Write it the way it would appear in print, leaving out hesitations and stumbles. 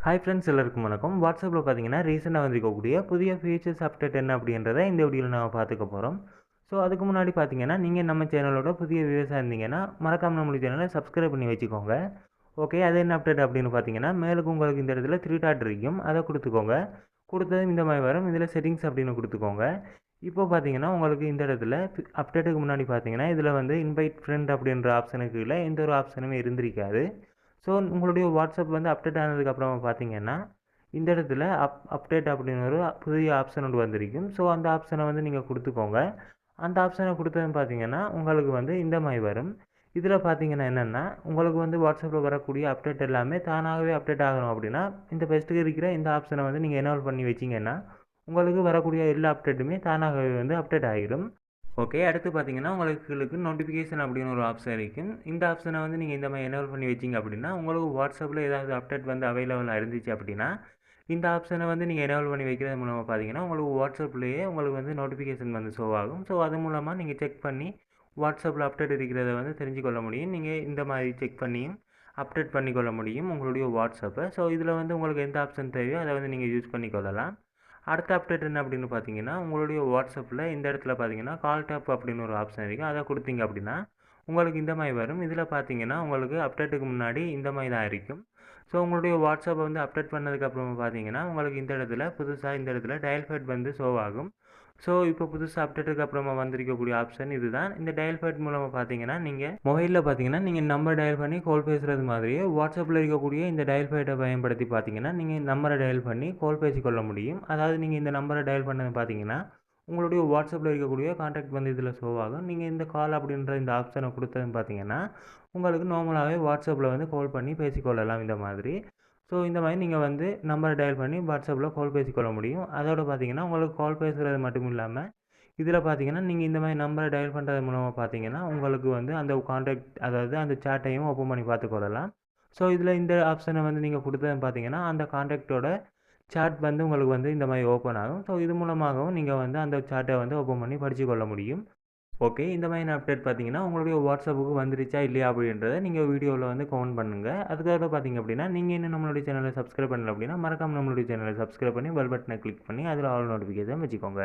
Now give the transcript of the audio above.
Hi friends எல்லாருக்கும் வணக்கம். வாட்ஸ்அப்பில் பார்த்தீங்கன்னா ரீசெண்டாக வந்திருக்கக்கூடிய புதிய ஃபீச்சர்ஸ் அப்டேட் என்ன அப்படின்றத இந்த வீடியோவில் நம்ம பார்த்துக்க போகிறோம். ஸோ அதுக்கு முன்னாடி பார்த்தீங்கன்னா நீங்கள் நம்ம சேனலோட புதிய வியூவர்ஸாக இருந்தீங்கன்னா மறக்காம நம்மளுடைய சேனலை சப்ஸ்கிரைப் பண்ணி வச்சுக்கோங்க. ஓகே, அது என்ன அப்டேட் அப்படின்னு பார்த்தீங்கன்னா மேலுக்கு உங்களுக்கு இந்த இடத்துல 3 டாட் இருக்கும், அதை கொடுத்துக்கோங்க. கொடுத்ததும் இந்த மாதிரி வரும். இதில் செட்டிங்ஸ் அப்படின்னு கொடுத்துக்கோங்க. இப்போ பார்த்தீங்கன்னா உங்களுக்கு இந்த இடத்துல அப்டேட்டுக்கு முன்னாடி பார்த்தீங்கன்னா இதில் வந்து இன்வைட் ஃப்ரெண்ட் அப்படின்ற ஆப்ஷனுக்கு இல்லை எந்த ஒரு ஆப்ஷனுமே இருந்திருக்காது. ஸோ உங்களுடைய வாட்ஸ்அப் வந்து அப்டேட் ஆனதுக்கப்புறமா பார்த்தீங்கன்னா இந்த இடத்துல அப்டேட் அப்படின்னு ஒரு புதிய ஆப்ஷன் ஒன்று வந்திருக்கும். ஸோ அந்த ஆப்ஷனை வந்து நீங்கள் கொடுத்துக்கோங்க. அந்த ஆப்ஷனை கொடுத்ததுன்னு பார்த்தீங்கன்னா உங்களுக்கு வந்து இந்த மாதிரி வரும். இதில் பார்த்தீங்கன்னா என்னென்னா உங்களுக்கு வந்து வாட்ஸ்அப்பில் வரக்கூடிய அப்டேட் எல்லாமே தானாகவே அப்டேட் ஆகணும் அப்படின்னா இந்த பெஸ்ட்டுக்கு இருக்கிற இந்த ஆப்ஷனை வந்து நீங்கள் எனேபிள் பண்ணி வச்சிங்கன்னா உங்களுக்கு வரக்கூடிய எல்லா அப்டேட்டுமே தானாகவே வந்து அப்டேட் ஆகிடும். ஓகே, அடுத்து பார்த்தீங்கன்னா உங்களுக்கு நோட்டிஃபிகேஷன் அப்படின்னு ஒரு ஆப்ஷன் இருக்கும். இந்த ஆப்ஷனை வந்து நீங்கள் இந்த மாதிரி எனேபிள் பண்ணி வச்சிங்க அப்படின்னா உங்களுக்கு வாட்ஸ்அப்பில் ஏதாவது அப்டேட் வந்து அவைலபிளாக இருந்துச்சு அப்படின்னா இந்த ஆப்ஷனை வந்து நீங்கள் எனேபிள் பண்ணி வைக்கிறது மூலமாக பார்த்தீங்கன்னா உங்களுக்கு வாட்ஸ்அப்லேயே உங்களுக்கு வந்து நோட்டிஃபிகேஷன் வந்து ஷோ ஆகும். ஸோ அது மூலமாக நீங்கள் செக் பண்ணி வாட்ஸ்அப்பில் அப்டேட் இருக்கிறத வந்து தெரிஞ்சுக்கொள்ள முடியும். நீங்கள் இந்த மாதிரி செக் பண்ணியும் அப்டேட் பண்ணிக்கொள்ள முடியும் உங்களுடைய வாட்ஸ்அப்பை. ஸோ இதில் வந்து உங்களுக்கு எந்த ஆப்ஷன் தேவையோ அதை வந்து நீங்கள் யூஸ் பண்ணிக்கொள்ளலாம். அடுத்த அப்டேட் என்ன அப்படின்னு பார்த்தீங்கன்னா உங்களுடைய வாட்ஸ்அப்பில் இந்த இடத்துல பார்த்தீங்கன்னா கால் டேப் அப்படின்னு ஒரு ஆப்ஷன் இருக்குது. அதை கொடுத்தீங்க அப்படின்னா உங்களுக்கு இந்த மாதிரி வரும். இதில் பார்த்தீங்கன்னா உங்களுக்கு அப்டேட்டுக்கு முன்னாடி இந்த மாதிரி தான் இருக்கும். ஸோ உங்களுடைய வாட்ஸ்அப்பை வந்து அப்டேட் பண்ணதுக்கப்புறமா பார்த்தீங்கன்னா உங்களுக்கு இந்த இடத்துல புதுசாக இந்த இடத்துல டயல் பேட் வந்து ஷோ ஆகும். ஸோ இப்போ புதுசாக அப்டேட்டுக்கு அப்புறமா வந்திருக்கக்கூடிய ஆப்ஷன் இதுதான். இந்த டயல் பேட் மூலமாக பார்த்தீங்கன்னா நீங்கள் மொபைலில் பார்த்தீங்கன்னா நீங்கள் நம்பர் டயல் பண்ணி கால் பேசுகிறது மாதிரியே வாட்ஸ்அப்பில் இருக்கக்கூடிய இந்த டயல் பேட்டை பயன்படுத்தி பார்த்தீங்கன்னா நீங்கள் நம்பரை டயல் பண்ணி கால் பேசிக்கொள்ள முடியும். அதாவது நீங்கள் இந்த நம்பரை டயல் பண்ணது பார்த்தீங்கன்னா உங்களுடைய வாட்ஸ்அப்பில் இருக்கக்கூடிய கான்டாக்ட் வந்து இதில் ஷோ ஆகும். நீங்கள் இந்த கால் அப்படின்ற இந்த ஆப்ஷனை கொடுத்ததுன்னு பார்த்தீங்கன்னா உங்களுக்கு நார்மலாகவே வாட்ஸ்அப்பில் வந்து கால் பண்ணி பேசிக்கொள்ளலாம் இந்த மாதிரி. ஸோ இந்த மாதிரி நீங்கள் வந்து நம்பரை டயல் பண்ணி வாட்ஸ்அப்பில் கால் பேசிக்கொள்ள முடியும். அதோடு பார்த்தீங்கன்னா உங்களுக்கு கால் பேசுகிறது மட்டும் இல்லாமல் இதில் பார்த்தீங்கன்னா நீங்கள் இந்த மாதிரி நம்பரை டயல் பண்ணுறது மூலமாக பார்த்தீங்கன்னா உங்களுக்கு வந்து அந்த கான்டாக்ட் அதாவது அந்த சேட்டையும் ஓப்பன் பண்ணி பார்த்துக்கொள்ளலாம். ஸோ இதில் இந்த ஆப்ஷனை வந்து நீங்கள் கொடுத்ததுன்னு பார்த்தீங்கன்னா அந்த கான்டாக்டோட சேட் வந்து உங்களுக்கு வந்து இந்த மாதிரி ஓப்பன் ஆகும். ஸோ இது மூலமாகவும் நீங்கள் வந்து அந்த சேட்டை வந்து ஓப்பன் பண்ணி படிச்சுக்கொள்ள முடியும். ஓகே, இந்த மாதிரி அப்டேட் பார்த்தீங்கன்னா உங்களுடைய வாட்ஸ்அப்புக்கு வந்துருச்சா இல்லையா அப்படின்றத நீங்கள் வீடியோவில் வந்து கமெண்ட் பண்ணுங்கள். அதுக்காக பார்த்தீங்க அப்படின்னா நீங்கள் இன்னும் நம்மளுடைய சேனலை சப்ஸ்கிரைப் பண்ணல அப்படின்னா மறக்காம நம்மளுடைய சேனலை சப்ஸ்கிரைப் பண்ணி பெல் பட்டனை கிளிக் பண்ணி அதில் ஆல் நோட்டிஃபிகேஷன் வச்சுக்கோங்க.